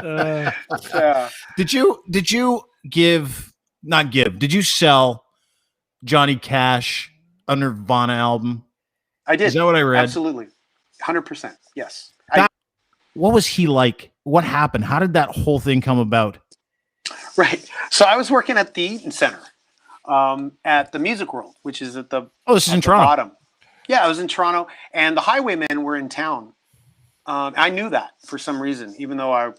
Yeah. Did you did you sell Johnny Cash a Nirvana album? I did. Is that what I read? Absolutely. 100%. Yes. What was he like? What happened? How did that whole thing come about? Right. So I was working at the Eaton Center at the Music World, which is at the this is in Toronto. bottom. Yeah, I was in Toronto, and the Highwaymen were in town. I knew that for some reason, even though I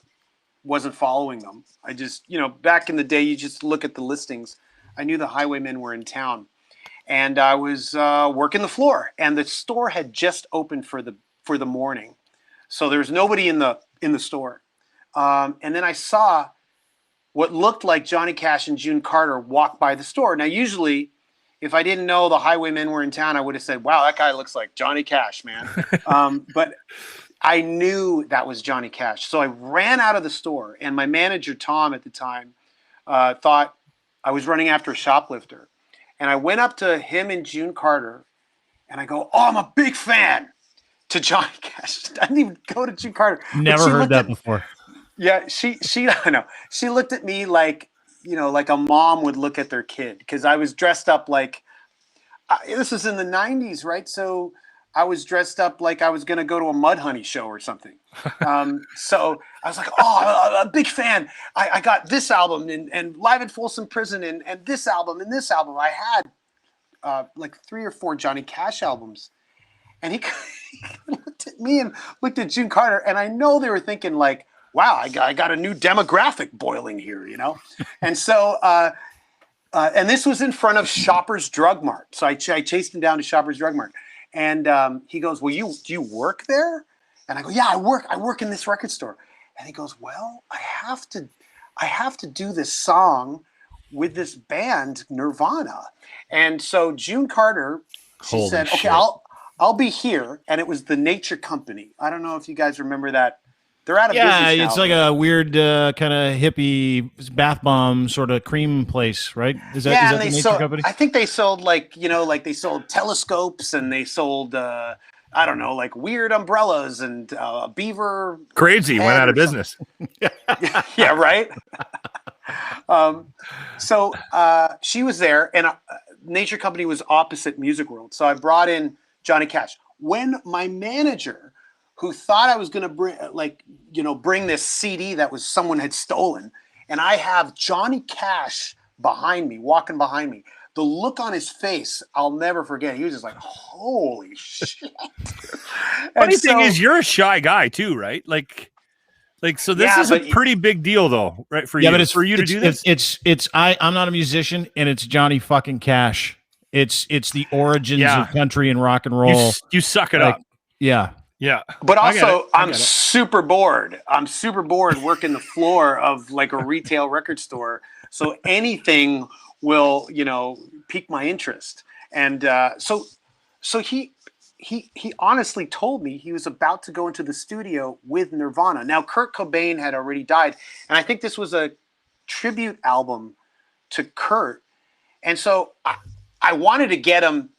wasn't following them. I just, back in the day, you just look at the listings. I knew the Highwaymen were in town, and I was working the floor, and the store had just opened for the morning, so there was nobody in the store. And then I saw what looked like Johnny Cash and June Carter walk by the store. Now, usually, if I didn't know the Highwaymen were in town, I would have said, "Wow, that guy looks like Johnny Cash, man." But I knew that was Johnny Cash. So I ran out of the store, and my manager, Tom, at the time, thought I was running after a shoplifter. And I went up to him and June Carter, and I go, "Oh, I'm a big fan," to Johnny Cash. I didn't even go to June Carter. Never heard that before. Yeah, she I know. She looked at me like, like a mom would look at their kid, because I was dressed up like, this was in the 90s, right? So I was dressed up like I was going to go to a Mudhoney show or something. So I was like, "Oh, I'm a big fan. I got this album and Live at Folsom Prison and this album and this album." I had like 3 or 4 Johnny Cash albums. And he looked at me and looked at June Carter, and I know they were thinking like, "Wow, I got a new demographic boiling here," And so, and this was in front of Shoppers Drug Mart. So I chased him down to Shoppers Drug Mart, and he goes, "Well, do you work there?" And I go, "Yeah, I work in this record store." And he goes, "Well, I have to do this song with this band, Nirvana." And so June Carter, she said, "Okay, I'll be here." And it was the Nature Company. I don't know if you guys remember that. They're out of business now. Yeah, it's like a weird kind of hippie bath bomb sort of cream place, right? Is that the Nature Company? I think they sold like they sold telescopes, and they sold I don't know, like weird umbrellas and beaver. Crazy went out of business. Yeah, right. So she was there, and Nature Company was opposite Music World. So I brought in Johnny Cash. When my manager, who thought I was going to bring this CD that was someone had stolen, and I have Johnny Cash walking behind me. The look on his face, I'll never forget. He was just like, "Holy shit!" Funny thing is, you're a shy guy too, right? Like, so this is a pretty big deal, though, right? For you, but it's for you to do this. I'm not a musician, and it's Johnny fucking Cash. It's the origins of country and rock and roll. You suck it up. Yeah. Yeah. But also, I'm super bored. I'm super bored working the floor of like a retail record store. So anything will, pique my interest. And so he honestly told me he was about to go into the studio with Nirvana. Now, Kurt Cobain had already died, and I think this was a tribute album to Kurt. And so I wanted to get him,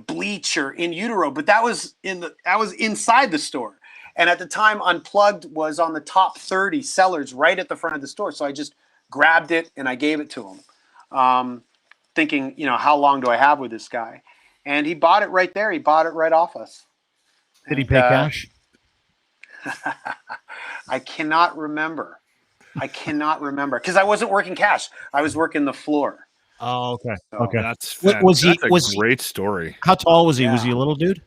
Bleach or In Utero, but that was inside the store. And at the time, Unplugged was on the top 30 sellers right at the front of the store. So I just grabbed it and I gave it to him, thinking, how long do I have with this guy? And he bought it right there. He bought it right off us. Did he pay cash? I cannot remember because I wasn't working cash. I was working the floor. Oh, okay. So, okay. That's a great story. How tall was he? Yeah. Was he a little dude?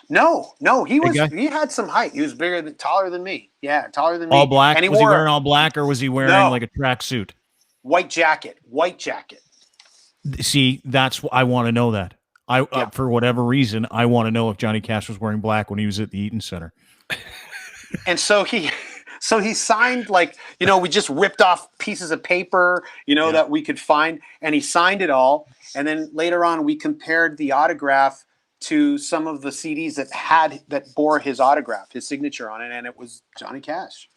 No, he was. He had some height. He was taller than me. Yeah, taller than me. All black. And was he wearing all black, or was he wearing like a tracksuit? White jacket. See, that's what I want to know. That for whatever reason, I want to know if Johnny Cash was wearing black when he was at the Eaton Center. And so he signed, we just ripped off pieces of paper, that we could find, and he signed it all. And then later on, we compared the autograph to some of the CDs that bore his autograph, his signature on it, and it was Johnny Cash.